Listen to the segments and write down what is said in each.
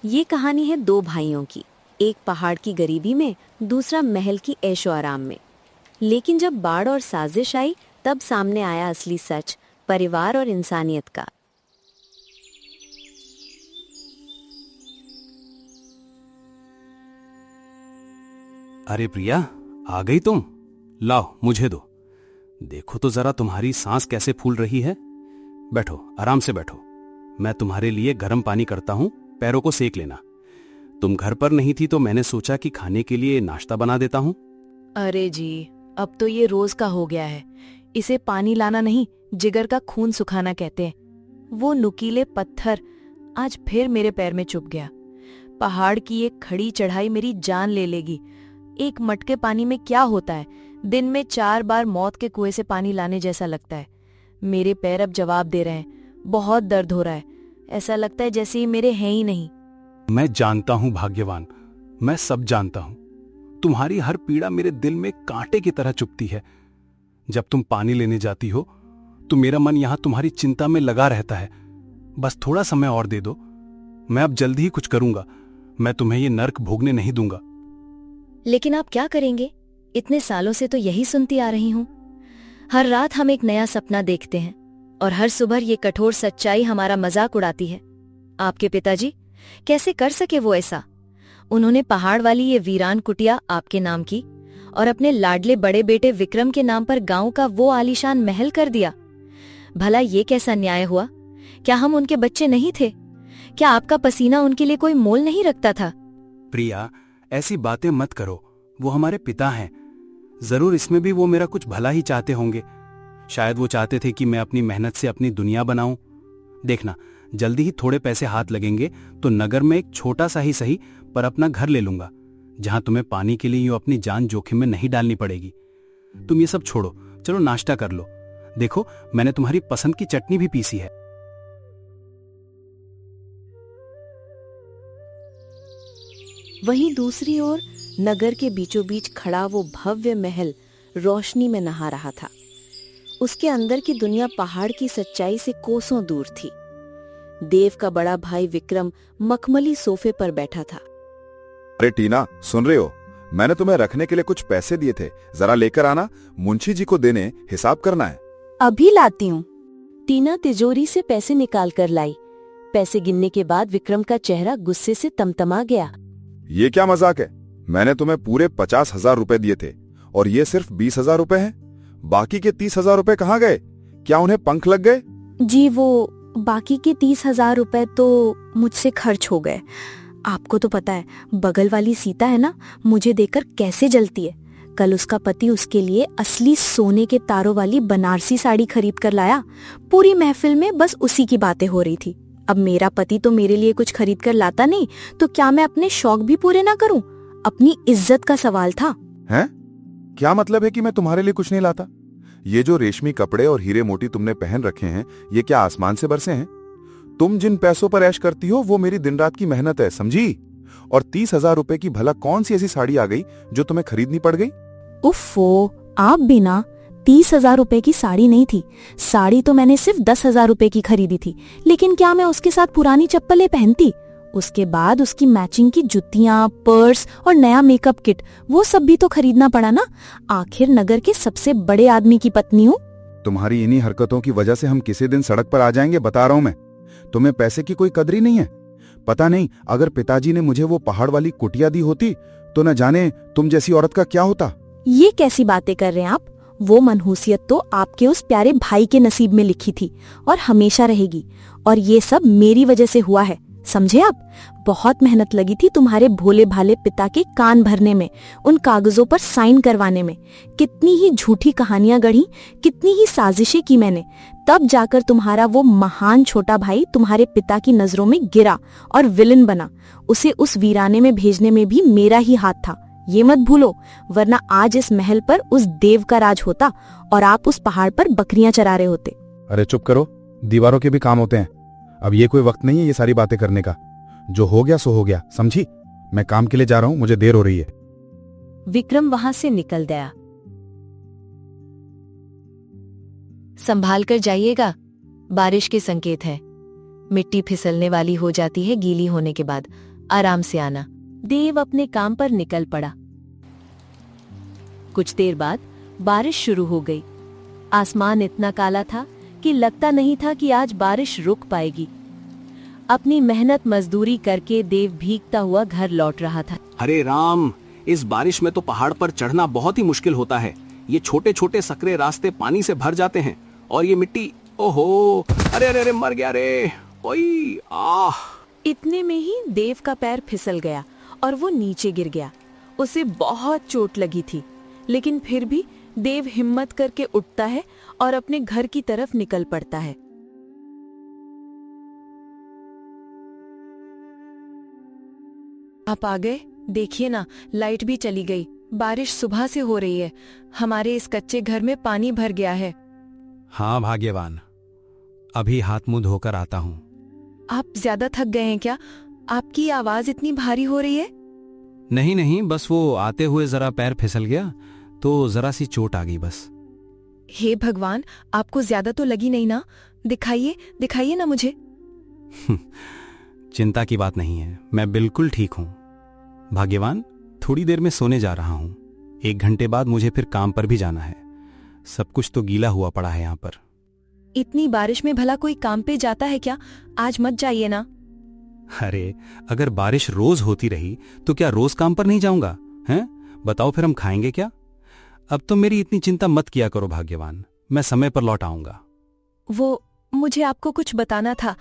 ये कहानी है दो भाइयों की, एक पहाड़ की गरीबी में, दूसरा महल की ऐशो आराम में। लेकिन जब बाढ़ और साजिश आई, तब सामने आया असली सच, परिवार और इंसानियत का। अरे प्रिया, आ गई तुम? लाओ मुझे दो। देखो तो जरा तुम्हारी सांस कैसे फूल रही है। बैठो, आराम से बैठो। मैं तुम्हारे लिए गर्म पानी करता हूं, पैरों को सेक लेना। तुम घर पर नहीं थी तो मैंने सोचा कि खाने के लिए नाश्ता बना देता हूं। अरे जी, अब तो ये रोज का हो गया है। इसे पानी लाना नहीं, जिगर का खून सुखाना कहते हैं। वो नुकीले पत्थर आज फिर मेरे पैर में चुभ गया। पहाड़ की एक खड़ी चढ़ाई मेरी जान ले लेगी। एक मटके पानी में क्या होता है, दिन में 4 बार मौत के कुएं से पानी लाने जैसा लगता है। मेरे पैर अब जवाब दे रहे हैं। बहुत दर्द हो रहा है, ऐसा लगता है जैसे ये मेरे हैं ही नहीं। मैं जानता हूं भाग्यवान, मैं सब जानता हूं। तुम्हारी हर पीड़ा मेरे दिल में कांटे की तरह चुभती है। जब तुम पानी लेने जाती हो तो मेरा मन यहां तुम्हारी चिंता में लगा रहता है। बस थोड़ा समय और दे दो, मैं अब जल्दी ही कुछ करूंगा। मैं तुम्हें ये नर्क भोगने नहीं दूंगा। लेकिन आप क्या करेंगे? इतने सालों से तो यही सुनती आ रही हूं। हर रात हम एक नया सपना देखते हैं और हर सुबह ये कठोर सच्चाई हमारा मजाक उड़ाती है। आपके पिताजी कैसे कर सके वो ऐसा? उन्होंने पहाड़ वाली ये वीरान कुटिया आपके नाम की और अपने लाडले बड़े बेटे विक्रम के नाम पर गांव का वो आलीशान महल कर दिया। भला ये कैसा न्याय हुआ? क्या हम उनके बच्चे नहीं थे? क्या आपका पसीना उनके लिए कोई मोल नहीं रखता था? प्रिया, ऐसी बातें मत करो। वो हमारे पिता हैं। जरूर इसमें भी वो मेरा कुछ भला ही चाहते होंगे। शायद वो चाहते थे कि मैं अपनी मेहनत से अपनी दुनिया बनाऊं। देखना, जल्दी ही थोड़े पैसे हाथ लगेंगे तो नगर में एक छोटा सा ही सही पर अपना घर ले लूंगा, जहां तुम्हें पानी के लिए यूं अपनी जान जोखिम में नहीं डालनी पड़ेगी। तुम ये सब छोड़ो, चलो नाश्ता कर लो। देखो, मैंने तुम्हारी पसंद की चटनी भी पीसी है। वहीं दूसरी ओर नगर के बीचों बीच खड़ा वो भव्य महल रोशनी में नहा रहा था। उसके अंदर की दुनिया पहाड़ की सच्चाई से कोसों दूर थी। देव का बड़ा भाई विक्रम मखमली सोफे पर बैठा था। अरे टीना, सुन रहे हो? मैंने तुम्हें रखने के लिए कुछ पैसे दिए थे, जरा लेकर आना। मुंशी जी को देने, हिसाब करना है। अभी लाती हूँ। टीना तिजोरी से पैसे निकाल कर लाई। पैसे गिनने के बाद विक्रम का चेहरा गुस्से से तमतमा गया। ये क्या मजाक है? मैंने तुम्हें पूरे 50,000 रुपए दिए थे और ये सिर्फ 20,000 रुपए हैं। बाकी के 30,000 रुपए कहाँ गए? क्या उन्हें पंख लग गए? जी, वो बाकी के 30,000 रुपए तो मुझसे खर्च हो गए। आपको तो पता है, बगल वाली सीता है ना, मुझे देकर कैसे जलती है। कल उसका पति उसके लिए असली सोने के तारों वाली बनारसी साड़ी खरीद कर लाया। पूरी महफिल में बस उसी की बातें हो रही थी। अब मेरा पति तो मेरे लिए कुछ खरीद कर लाता नहीं, तो क्या मैं अपने शौक भी पूरे ना करूं? अपनी इज्जत का सवाल था। हैं? क्या मतलब है कि मैं तुम्हारे लिए कुछ नहीं लाता? ये जो रेशमी कपड़े और हीरे मोती तुमने पहन रखे हैं, ये क्या आसमान से बरसे हैं? तुम जिन पैसों पर ऐश करती हो वो मेरी दिन रात की मेहनत है, समझी? और 30,000 रुपए की भला कौन सी ऐसी साड़ी आ गई जो तुम्हें खरीदनी पड़ गई? उफ़ो, आप भी ना। 30,000 रुपए की साड़ी नहीं थी। साड़ी तो मैंने सिर्फ 10,000 रुपए की खरीदी थी। लेकिन क्या मैं उसके साथ पुरानी चप्पलें पहनती? उसके बाद उसकी मैचिंग की जुतियां, पर्स और नया मेकअप किट, वो सब भी तो खरीदना पड़ा ना। आखिर नगर के सबसे बड़े आदमी की पत्नी हूँ। तुम्हारी इन्हीं हरकतों की वजह से हम किसी दिन सड़क पर आ जाएंगे, बता रहा हूं मैं। तुम्हें पैसे की कोई कदर ही नहीं है। पता नहीं, अगर पिताजी ने मुझे वो पहाड़ वाली कुटिया दी होती तो न जाने तुम जैसी औरत का क्या होता। ये कैसी बातें कर रहे हैं आप? वो मनहूसियत तो आपके उस प्यारे भाई के नसीब में लिखी थी और हमेशा रहेगी। और ये सब मेरी वजह से हुआ है, समझे आप? बहुत मेहनत लगी थी तुम्हारे भोले भाले पिता के कान भरने में, उन कागजों पर साइन करवाने में। कितनी ही झूठी कहानियां गढ़ी, कितनी ही साजिशें की मैंने। तब जाकर तुम्हारा वो महान छोटा भाई तुम्हारे पिता की नजरों में गिरा और विलन बना। उसे उस वीराने में भेजने में भी मेरा ही हाथ था, ये मत भूलो। वरना आज इस महल पर उस देव का राज होता और आप उस पहाड़ पर बकरियां चरा रहे होते। अरे चुप करो, दीवारों के भी काम होते हैं। अब ये कोई वक्त नहीं है ये सारी बातें करने का। जो हो गया सो हो गया, समझी? मैं काम के लिए जा रहा हूं, मुझे देर हो रही है। विक्रम वहां से निकल गया। संभाल कर जाइएगा, बारिश के संकेत है। मिट्टी फिसलने वाली हो जाती है गीली होने के बाद। आराम से आना। देव अपने काम पर निकल पड़ा। कुछ देर बाद बारिश शुरू हो गई। आसमान इतना काला था कि लगता नहीं था कि आज बारिश रुक पाएगी। अपनी मेहनत मजदूरी करके देव भीगता हुआ घर लौट रहा था। अरे राम, इस बारिश में तो पहाड़ पर चढ़ना बहुत ही मुश्किल होता है। ये छोटे छोटे सकरे रास्ते पानी से भर जाते हैं और ये मिट्टी, ओहो, अरे अरे अरे, मर गया रे, ओई, आह। इतने में ही देव का पैर फिसल गया और वो नीचे गिर गया। उसे बहुत चोट लगी थी, लेकिन फिर भी देव हिम्मत करके उठता है और अपने घर की तरफ निकल पड़ता है। आप आ गए? देखिए ना, लाइट भी चली गई। बारिश सुबह से हो रही है। हमारे इस कच्चे घर में पानी भर गया है। हाँ भाग्यवान, अभी हाथ मुंह धोकर आता हूँ। आप ज्यादा थक गए हैं क्या? आपकी आवाज इतनी भारी हो रही है। नहीं नहीं, बस वो आते हुए जरा पैर फिसल गया तो जरा सी चोट आ गई बस। हे भगवान, आपको ज्यादा तो लगी नहीं ना? दिखाइए दिखाइए ना मुझे। चिंता की बात नहीं है, मैं बिल्कुल ठीक हूँ। भाग्यवान, थोड़ी देर में सोने जा रहा हूँ। 1 घंटे बाद मुझे फिर काम पर भी जाना है। सब कुछ तो गीला हुआ पड़ा है यहाँ पर। इतनी बारिश में भला कोई काम पे जाता है क्या? आज मत जाइए ना। अरे, अगर बारिश रोज होती रही तो क्या रोज काम पर नहीं जाऊंगा? हैं? बताओ फिर हम खाएंगे क्या? अब तो मेरी इतनी चिंता मत किया करो भाग्यवान, मैं समय पर लौट आऊंगा। वो, मुझे आपको कुछ बताना था।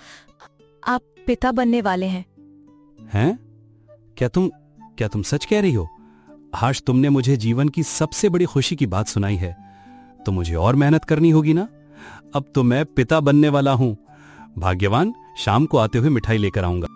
आप पिता बनने वाले हैं। हैं? क्या तुम सच कह रही हो? आज तुमने मुझे जीवन की सबसे बड़ी खुशी की बात सुनाई है। तो मुझे और मेहनत करनी होगी ना। अब तो मैं पिता बनने वाला हूं। भाग्यवान, शाम को आते हुए मिठाई लेकर आऊंगा।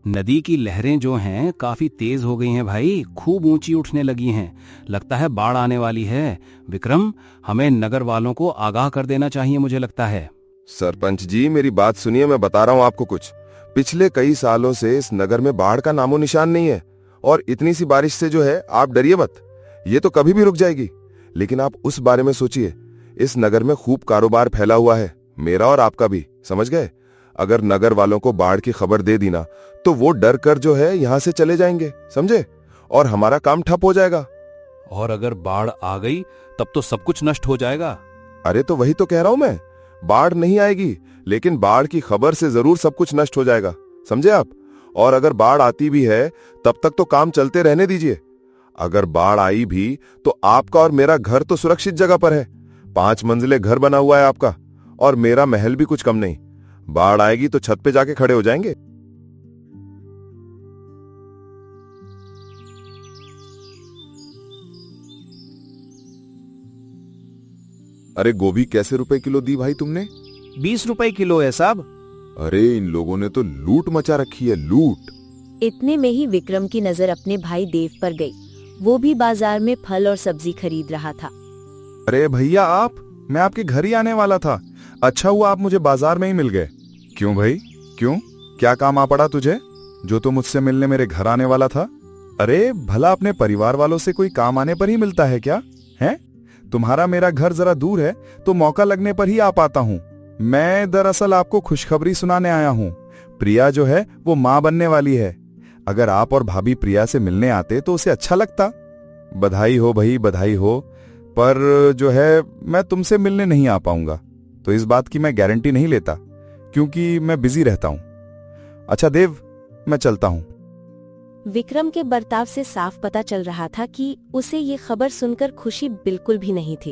नदी की लहरें जो हैं काफी तेज हो गई हैं भाई, खूब ऊंची उठने लगी हैं। लगता है बाढ़ आने वाली है। विक्रम, हमें नगर वालों को आगाह कर देना चाहिए, मुझे लगता है। सरपंच जी, मेरी बात सुनिए, मैं बता रहा हूँ आपको कुछ। पिछले कई सालों से इस नगर में बाढ़ का नामो निशान नहीं है, और इतनी सी बारिश से जो है, आप डरिए मत, ये तो कभी भी रुक जाएगी। लेकिन आप उस बारे में सोचिए, इस नगर में खूब कारोबार फैला हुआ है, मेरा और आपका भी, समझ गए? अगर नगर वालों को बाढ़ की खबर दे दी ना, तो वो डर कर जो है यहां से चले जाएंगे, समझे? और हमारा काम ठप हो जाएगा। और अगर बाढ़ आ गई तब तो सब कुछ नष्ट हो जाएगा। अरे तो वही तो कह रहा हूं मैं, बाढ़ नहीं आएगी, लेकिन बाढ़ की खबर से जरूर सब कुछ नष्ट हो जाएगा, समझे आप? और अगर बाढ़ आती भी है तब तक तो काम चलते रहने दीजिए। अगर बाढ़ आई भी तो आपका और मेरा घर तो सुरक्षित जगह पर है। 5 मंजिले घर बना हुआ है आपका, और मेरा महल भी कुछ कम नहीं। बाढ़ आएगी तो छत पे जाके खड़े हो जाएंगे। अरे गोभी कैसे रुपए किलो दी भाई तुमने? 20 रुपए किलो है साहब। अरे इन लोगों ने तो लूट मचा रखी है, लूट। इतने में ही विक्रम की नजर अपने भाई देव पर गई। वो भी बाजार में फल और सब्जी खरीद रहा था। अरे भैया आप, मैं आपके घर ही आने वाला था। अच्छा हुआ आप मुझे बाजार में ही मिल गए। क्यों भाई, क्यों? क्या काम आ पड़ा तुझे जो तू मुझसे मिलने मेरे घर आने वाला था? अरे भला अपने परिवार वालों से कोई काम आने पर ही मिलता है क्या? हैं? तुम्हारा मेरा घर जरा दूर है तो मौका लगने पर ही आ पाता हूँ। मैं दरअसल आपको खुशखबरी सुनाने आया हूँ। प्रिया जो है वो माँ बनने वाली है। अगर आप और भाभी प्रिया से मिलने आते तो उसे अच्छा लगता। बधाई हो भाई, बधाई हो। पर जो है मैं तुमसे मिलने नहीं आ पाऊंगा, तो इस बात की मैं गारंटी नहीं लेता, क्योंकि मैं बिजी रहता हूं। अच्छा देव, मैं चलता हूं। विक्रम के बर्ताव से साफ पता चल रहा था कि उसे ये खबर सुनकर खुशी बिल्कुल भी नहीं थी।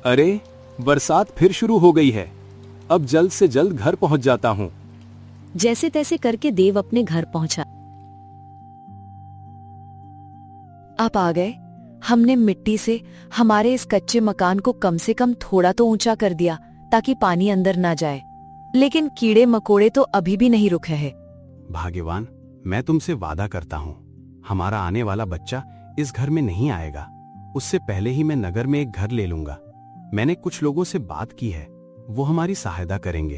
अरे, बरसात फिर शुरू हो गई है। अब जल्द से जल्द घर पहुंच जाता हूं। जैसे तैसे करके देव अपने घर पहुंचा। आप आ गए। हमने मिट्टी से हमारे इस कच्चे मकान को कम से कम थोड़ा तो ऊंचा कर दिया ताकि पानी अंदर ना जाए, लेकिन कीड़े मकोड़े तो अभी भी नहीं रुके हैं। भाग्यवान, मैं तुमसे वादा करता हूं, हमारा आने वाला बच्चा इस घर में नहीं आएगा। उससे पहले ही मैं नगर में एक घर ले लूंगा। मैंने कुछ लोगों से बात की है, वो हमारी सहायता करेंगे।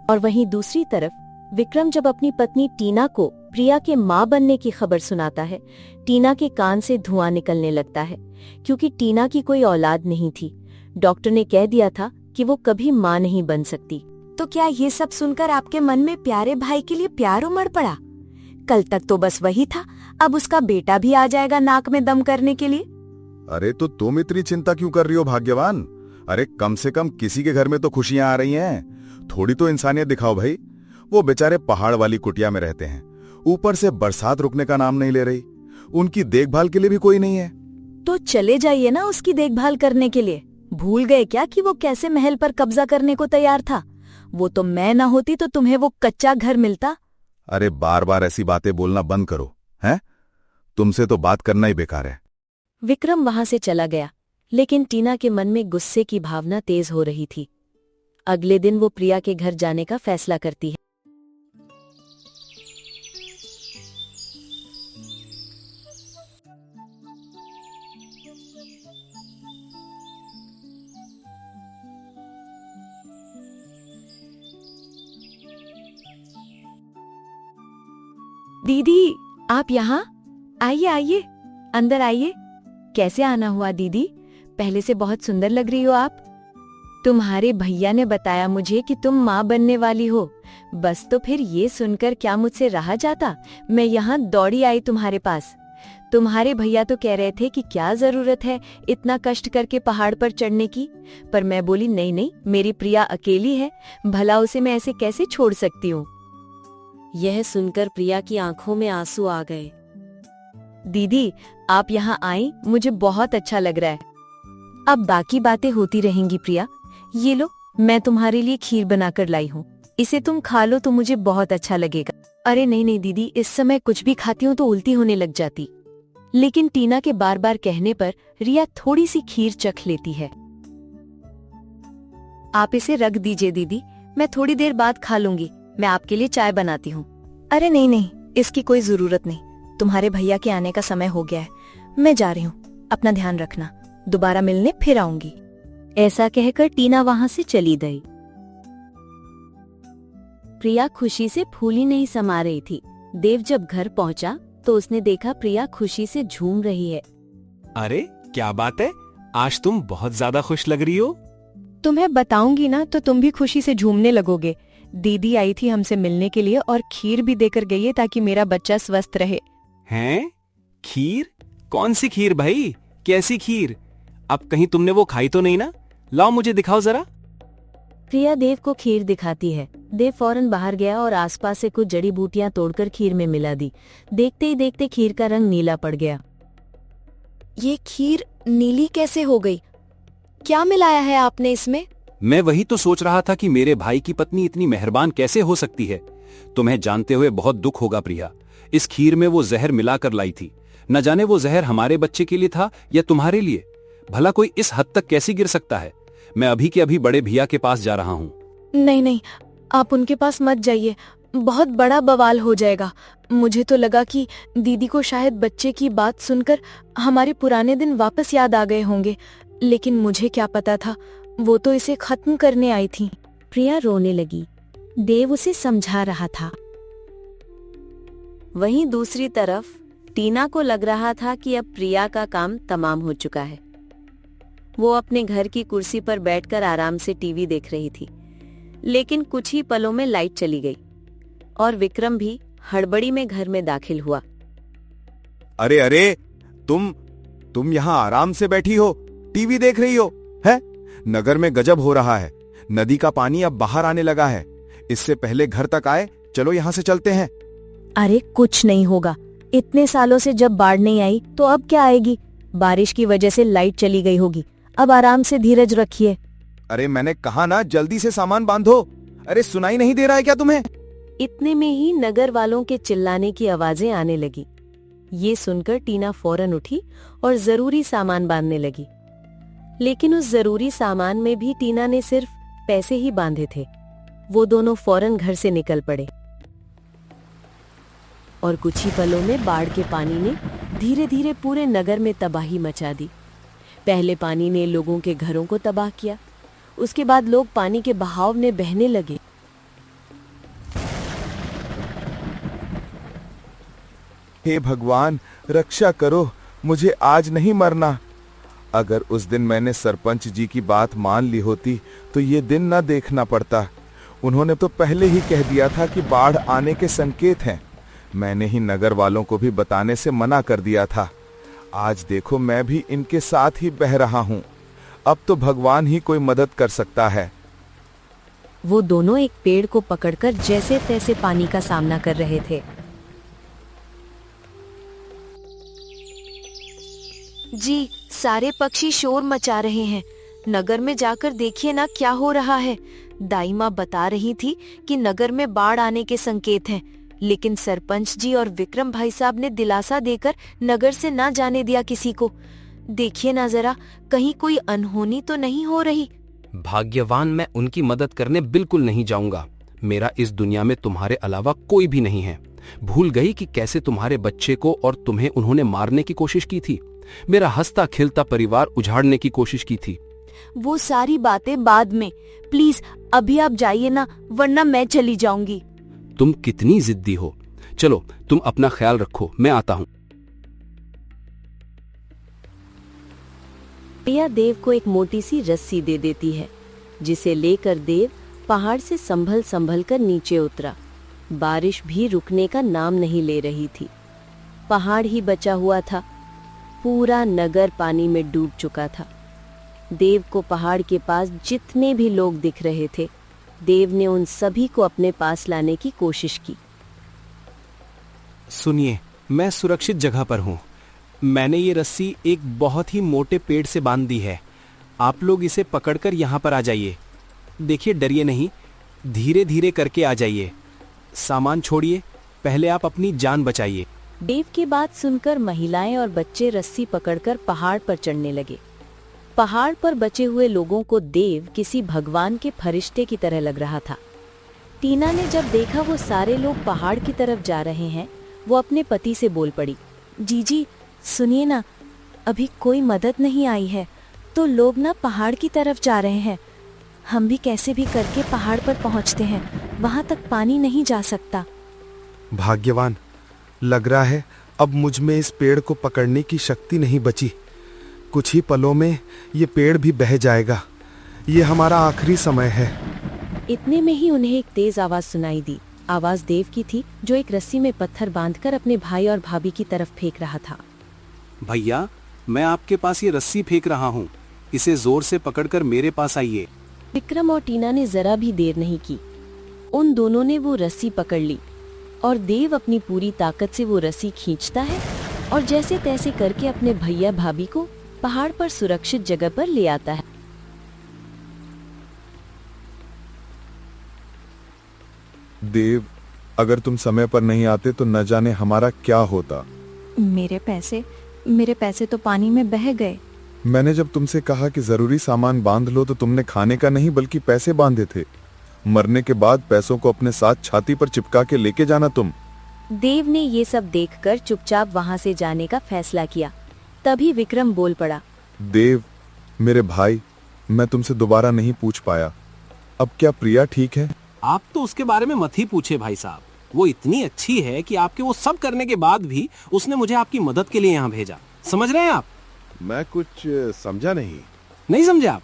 और वहीं दूसरी तरफ विक्रम जब अपनी पत्नी टीना को प्रिया के मां बनने की खबर सुनाता है, टीना के कान से धुआं निकलने लगता है, क्योंकि टीना की कोई औलाद नहीं थी। डॉक्टर ने कह दिया था कि वो कभी मां नहीं बन सकती। तो क्या ये सब सुनकर आपके मन में प्यारे भाई के लिए प्यार उमड़ पड़ा? कल तक तो बस वही था, अब उसका बेटा भी आ जाएगा नाक में दम करने के लिए। अरे तो तुम इतनी चिंता क्यों कर रही हो भाग्यवान? अरे कम से कम किसी के घर में तो खुशियां आ रही हैं। थोड़ी तो इंसानियत दिखाओ भाई। वो बेचारे पहाड़ वाली कुटिया में रहते हैं, ऊपर से बरसात रुकने का नाम नहीं ले रही। उनकी देखभाल के लिए भी कोई नहीं है। तो चले जाइए ना उसकी देखभाल करने के लिए। भूल गए क्या कि वो कैसे महल पर कब्जा करने को तैयार था? वो तो मैं ना होती तो तुम्हें वो कच्चा घर मिलता। अरे बार बार ऐसी बातें बोलना बंद करो, हैं? तुमसे तो बात करना ही बेकार है। विक्रम वहां से चला गया, लेकिन टीना के मन में गुस्से की भावना तेज हो रही थी। अगले दिन वो प्रिया के घर जाने का फैसला करती है। दीदी, आप यहाँ आइए, आइए अंदर आइए। कैसे आना हुआ दीदी? पहले से बहुत सुंदर लग रही हो आप। तुम्हारे भैया ने बताया मुझे कि तुम माँ बनने वाली हो। बस तो फिर ये सुनकर क्या मुझसे रहा जाता? मैं यहाँ दौड़ी आई तुम्हारे पास। तुम्हारे भैया तो कह रहे थे कि क्या जरूरत है इतना कष्ट करके पहाड़ पर चढ़ने की, पर मैं बोली नहीं नहीं, मेरी प्रिया अकेली है, भला उसे मैं ऐसे कैसे छोड़ सकती हूँ। यह सुनकर प्रिया की आंखों में आंसू आ गए। दीदी, आप यहाँ आई, मुझे बहुत अच्छा लग रहा है। अब बाकी बातें होती रहेंगी प्रिया। ये लो, मैं तुम्हारे लिए खीर बनाकर लाई हूँ, इसे तुम खा लो तो मुझे बहुत अच्छा लगेगा। अरे नहीं नहीं दीदी, इस समय कुछ भी खाती हूँ तो उल्टी होने लग जाती। लेकिन टीना के बार बार कहने पर रिया थोड़ी सी खीर चख लेती है। आप इसे रख दीजिए दीदी, मैं थोड़ी देर बाद खा लूंगी। मैं आपके लिए चाय बनाती हूँ। अरे नहीं नहीं, इसकी कोई जरूरत नहीं। तुम्हारे भैया के आने का समय हो गया है, मैं जा रही हूँ। अपना ध्यान रखना, दोबारा मिलने फिर आऊंगी। ऐसा कहकर टीना वहां से चली गई। प्रिया खुशी से फूली नहीं समा रही थी। देव जब घर पहुंचा तो उसने देखा प्रिया खुशी से झूम रही है। अरे क्या बात है, आज तुम बहुत ज्यादा खुश लग रही हो। तुम्हें बताऊंगी ना तो तुम भी खुशी से झूमने लगोगे। दीदी आई थी हमसे मिलने के लिए और खीर भी देकर गई है ताकि मेरा बच्चा स्वस्थ रहे। हैं? खीर? कौन सी खीर भाई? कैसी खीर? अब कहीं तुमने वो खाई तो नहीं ना? लाओ मुझे दिखाओ जरा। प्रिया देव को खीर दिखाती है। देव फौरन बाहर गया और आसपास से कुछ जड़ी बूटियां तोड़कर खीर में मिला दी। देखते ही देखते खीर का रंग नीला पड़ गया। ये खीर नीली कैसे हो गई? क्या मिलाया है आपने इसमें? मैं वही तो सोच रहा था कि मेरे भाई की पत्नी इतनी मेहरबान कैसे हो सकती है। तुम्हें जानते हुए बहुत दुख होगा प्रिया। इस खीर में वो जहर मिलाकर लाई थी। न जाने वो जहर हमारे बच्चे के लिए था या तुम्हारे लिए। भला कोई इस हद तक कैसे गिर सकता है? मैं अभी के अभी बड़े भैया के पास जा रहा हूँ। नहीं नहीं, आप उनके पास मत जाइए, बहुत बड़ा बवाल हो जाएगा। मुझे तो लगा कि दीदी को शायद बच्चे की बात सुनकर हमारे पुराने दिन वापस याद आ गए होंगे, लेकिन मुझे क्या पता था, वो तो इसे खत्म करने आई थी। प्रिया रोने लगी। देव उसे समझा रहा था। वहीं दूसरी तरफ टीना को लग रहा था कि अब प्रिया का काम तमाम हो चुका है। वो अपने घर की कुर्सी पर बैठकर आराम से टीवी देख रही थी, लेकिन कुछ ही पलों में लाइट चली गई और विक्रम भी हड़बड़ी में घर में दाखिल हुआ। अरे अरे, तुम यहाँ आराम से बैठी हो, टीवी देख रही हो, है? नगर में गजब हो रहा है। नदी का पानी अब बाहर आने लगा है। इससे पहले घर तक आए, चलो यहाँ से चलते हैं। अरे कुछ नहीं होगा। इतने सालों से जब बाढ़ नहीं आई तो अब क्या आएगी? बारिश की वजह से लाइट चली गई होगी। अब आराम से धीरज रखिए। अरे मैंने कहा ना, जल्दी से सामान बांधो। अरे सुनाई नहीं दे रहा है क्या तुम्हें? इतने में ही नगर वालों के चिल्लाने की आवाजें आने लगी। ये सुनकर टीना फौरन उठी और जरूरी सामान बांधने लगी। लेकिन उस जरूरी सामान में भी टीना ने सिर्फ पैसे ही बांधे थे। वो दोनों फौरन घर से निकल पड़े और कुछ ही पलों में बाढ़ के पानी ने धीरे धीरे पूरे नगर में तबाही मचा दी। पहले पानी ने लोगों के घरों को तबाह किया, उसके बाद लोग पानी के बहाव में बहने लगे। हे भगवान, रक्षा करो, मुझे आज नहीं मरना। अगर उस दिन मैंने सरपंच जी की बात मान ली होती तो ये दिन न देखना पड़ता। उन्होंने तो पहले ही कह दिया था कि बाढ़ आने के संकेत हैं। मैंने ही नगर वालों को भी बताने से मना कर दिया था। आज देखो मैं भी इनके साथ ही बह रहा हूं। अब तो भगवान ही कोई मदद कर सकता है। वो दोनों एक पेड़ को पकड़कर जैसे तैसे पानी का सामना कर रहे थे। जी, सारे पक्षी शोर मचा रहे हैं। नगर में जाकर देखिए ना क्या हो रहा है। दाई माँ बता रही थी कि नगर में बाढ़ आने के संकेत हैं, लेकिन सरपंच जी और विक्रम भाई साहब ने दिलासा देकर नगर से ना जाने दिया किसी को। देखिए ना जरा, कहीं कोई अनहोनी तो नहीं हो रही। भाग्यवान, मैं उनकी मदद करने बिल्कुल नहीं जाऊंगा। मेरा इस दुनिया में तुम्हारे अलावा कोई भी नहीं है। भूल गई कि कैसे तुम्हारे बच्चे को और तुम्हें उन्होंने मारने की कोशिश की थी। मेरा हंसता खिलता परिवार उजाड़ने की कोशिश की थी। वो सारी बातें बाद में, प्लीज अभी आप जाइए ना, वरना मैं चली जाऊंगी। तुम कितनी जिद्दी हो। चलो, तुम अपना ख्याल रखो, मैं आता हूं। प्रिया देव को एक मोटी सी रस्सी दे देती है, जिसे लेकर देव पहाड़ से संभल संभल कर नीचे उतरा। बारिश भी रुकने का नाम नहीं ले रही थी। पहाड़ ही बचा हुआ था। पूरा नगर पानी में डूब चुका था। देव को पहाड़ के पास जितने भी लोग दिख रहे थे, देव ने उन सभी को अपने पास लाने की कोशिश की। सुनिए, मैं सुरक्षित जगह पर हूं। मैंने ये रस्सी एक बहुत ही मोटे पेड़ से बांध दी है। आप लोग इसे पकड़कर यहाँ पर आ जाइए। देखिए, डरिए नहीं, धीरे धीरे करके आ जाइए। सामान छोड़िए, पहले आप अपनी जान बचाइए। देव की बात सुनकर महिलाएं और बच्चे रस्सी पकड़कर पहाड़ पर चढ़ने लगे। पहाड़ पर बचे हुए लोगों को देव किसी भगवान के फरिश्ते की तरह लग रहा था। टीना ने जब देखा वो सारे लोग पहाड़ की तरफ जा रहे हैं, वो अपने पति से बोल पड़ी। जीजी सुनिए ना, अभी कोई मदद नहीं आई है तो लोग ना पहाड़ की तरफ जा रहे हैं। हम भी कैसे भी करके पहाड़ पर पहुंचते हैं, वहां तक पानी नहीं जा सकता। भाग्यवान, लग रहा है अब मुझ में इस पेड़ को पकड़ने की शक्ति नहीं बची। कुछ ही पलों में ये पेड़ भी बह जाएगा। ये हमारा आखिरी समय है। इतने में ही उन्हें एक तेज आवाज सुनाई दी। आवाज देव की थी, जो एक रस्सी में पत्थर बांधकर अपने भाई और भाभी की तरफ फेंक रहा था। भैया, मैं आपके पास ये रस्सी फेंक रहा हूँ। इसे जोर से पकड़कर मेरे पास आइए। विक्रम और टीना ने जरा भी देर नहीं की। उन दोनों ने वो रस्सी पकड़ ली और देव अपनी पूरी ताकत से वो रस्सी खींचता है और जैसे तैसे करके अपने भैया भाभी को पहाड़ पर सुरक्षित जगह पर ले आता है। देव, अगर तुम समय पर नहीं आते तो न जाने हमारा क्या होता। मेरे पैसे तो पानी में बह गए। मैंने जब तुमसे कहा कि जरूरी सामान बांध लो तो तुमने खाने का नहीं बल्कि पैसे बांधे थे। मरने के बाद पैसों को अपने साथ छाती पर चिपका के लेके जाना तुम। देव ने ये सब देखकर चुपचाप वहां से जाने का फैसला किया। तभी विक्रम बोल पड़ा। देव, मेरे भाई, मैं तुमसे दोबारा नहीं पूछ पाया। अब क्या प्रिया ठीक है? आप तो उसके बारे में मत ही पूछे भाई साहब। वो इतनी अच्छी है कि आपके वो सब करने के बाद भी उसने मुझे आपकी मदद के लिए यहाँ भेजा। समझ रहे हैं आप? मैं कुछ समझा नहीं। नहीं समझे आप?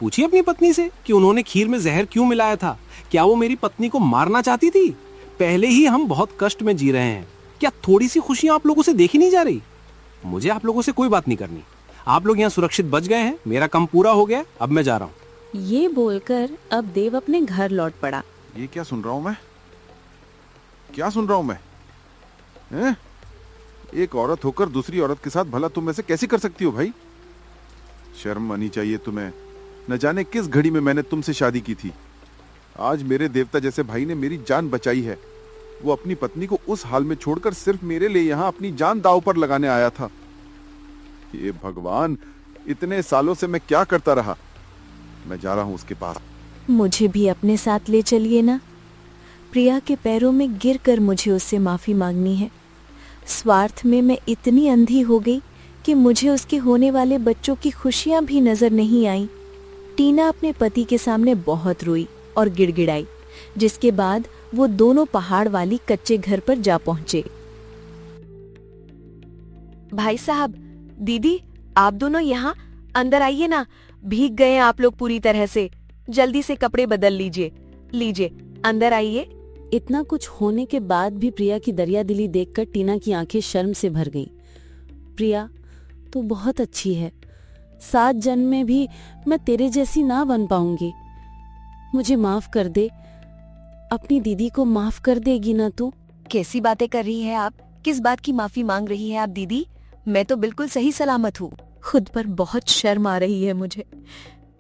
पूछिए अपनी पत्नी से कि उन्होंने खीर में जहर क्यों मिलाया था। क्या वो मेरी पत्नी को मारना चाहती थी? पहले ही हम बहुत कष्ट में जी रहे हैं। क्या थोड़ी सी खुशियां आप लोगों से देखी नहीं जा रही? मुझे आप लोगों से कोई बात नहीं करनी। आप लोग यहाँ सुरक्षित बच गए हैं, मेरा काम पूरा हो गया, अब मैं जा रहा हूँ। ये बोलकर अब देव अपने घर लौट पड़ा। ये क्या सुन रहा हूँ मैं? क्या सुन रहा हूँ मैं? हैं? एक औरत होकर दूसरी औरत के साथ भला तुम ऐसे कैसे कर सकती हो भाई? शर्म आनी चाहिए तुम्हें। न जाने किस घड़ी में मैंने तुमसे शादी की थी। आज मेरे देवता जैसे भाई ने मेरी जान बचाई है। वो अपनी पत्नी को उस हाल में छोड़कर सिर्फ मेरे लिए यहाँ अपनी जान दांव पर लगाने आया था। ये भगवान, इतने सालों से मैं क्या करता रहा। मैं जा रहा हूँ उसके पास। मुझे भी अपने साथ ले चलिए ना। प्रिया के पैरों में गिरकर मुझे उससे माफी मांगनी है। स्वार्थ में मैं इतनी अंधी हो गई कि मुझे उसके होने वाले बच्चों की खुशियां भी नजर नहीं आई। टीना अपने पति के सामने बहुत रोई और गिड़गिड़ाई, जिसके बाद वो दोनों पहाड़ वाली कच्चे घर पर जा पहुंचे। भाई साहब, दीदी, आप दोनों यहाँ अंदर आइए ना। भीग गए हैं आप लोग पूरी तरह से। जल्दी से कपड़े बदल लीजिए। लीजिए, अंदर आइए। इतना कुछ होने के बाद भी प्रिया की दरियादिली देखकर टीना की आंखें शर्म से भर गईं। प्रिया, तू बहुत अच्छी है। 7 जन्म में भी मैं तेरे जैसी ना बन पाऊंगी। मुझे माफ कर दे। अपनी दीदी को माफ कर देगी ना तू? कैसी बातें कर रही हैं आप? किस बात की माफी मांग रही हैं आप दीदी? मैं तो बिल्कुल सही सलामत हूँ। खुद पर बहुत शर्म आ रही है मुझे,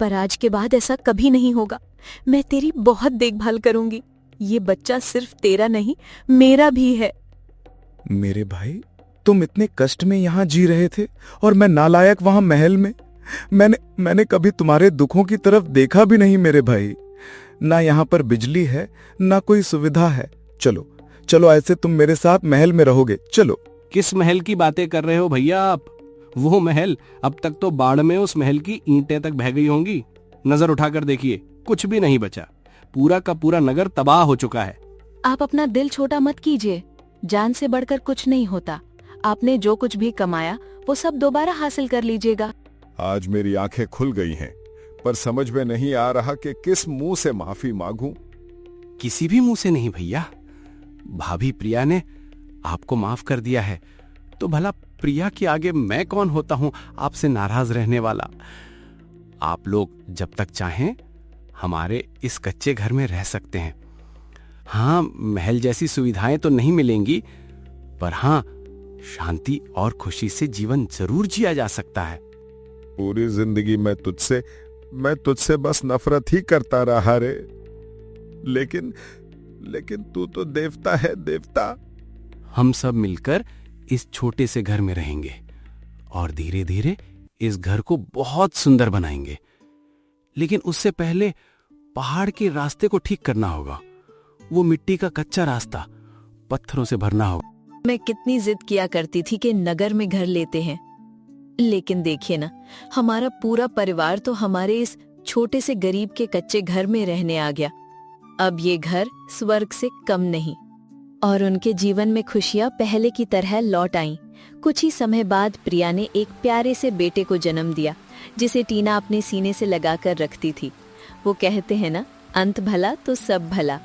पर आज के बाद ऐसा कभी नहीं होगा। मैं तेरी बहुत देखभाल करूंगी। ये बच्चा सिर्फ तेरा नहीं, मेरा भी है। मेरे भाई, तुम इतने कष्ट में यहाँ जी रहे थे और मैं नालायक वहां महल में। मैंने कभी तुम्हारे दुखों की तरफ देखा भी नहीं मेरे भाई। ना यहाँ पर बिजली है, ना कोई सुविधा है। चलो चलो, ऐसे तुम मेरे साथ महल में रहोगे। चलो। किस महल की बातें कर रहे हो भैया आप? वो महल, अब तक तो बाढ़ में उस महल की ईंटें तक बह गई होंगी। नजर उठाकर देखिए, कुछ भी नहीं बचा। पूरा का पूरा नगर तबाह हो चुका है। आप अपना दिल छोटा मत कीजिए। जान से बढ़कर कुछ नहीं होता। आपने जो कुछ भी कमाया वो सब दोबारा हासिल कर लीजिएगा। आज मेरी आंखें खुल गई हैं, पर समझ में नहीं आ रहा कि किस मुंह से माफी मांगूं। किसी भी मुंह से नहीं भैया। भाभी प्रिया ने आपको माफ कर दिया है, तो भला प्रिया के आगे मैं कौन होता हूं आपसे नाराज रहने वाला। आप लोग जब तक चाहें हमारे इस कच्चे घर में रह सकते हैं। हाँ, महल जैसी सुविधाएं तो नहीं मिलेंगी, पर हाँ, शांति और खुशी से जीवन जरूर जिया जा सकता है। पूरी जिंदगी मैं तुझसे बस नफरत ही करता रहा रे। लेकिन तू तो देवता है, देवता। हम सब मिलकर इस छोटे से घर में रहेंगे और धीरे धीरे इस घर को बहुत सुंदर बनाएंगे। लेकिन उससे पहले पहाड़ के रास्ते को ठीक करना होगा। वो मिट्टी का कच्चा रास्ता पत्थरों से भरना होगा। मैं कितनी जिद किया करती थी कि नगर में घर लेते हैं, लेकिन देखिए ना, हमारा पूरा परिवार तो हमारे इस छोटे से गरीब के कच्चे घर में रहने आ गया। अब ये घर स्वर्ग से कम नहीं। और उनके जीवन में खुशियां पहले की तरह लौट आईं। कुछ ही समय बाद प्रिया ने एक प्यारे से बेटे को जन्म दिया, जिसे टीना अपने सीने से लगाकर रखती थी। वो कहते हैं ना, अंत भला तो सब भला।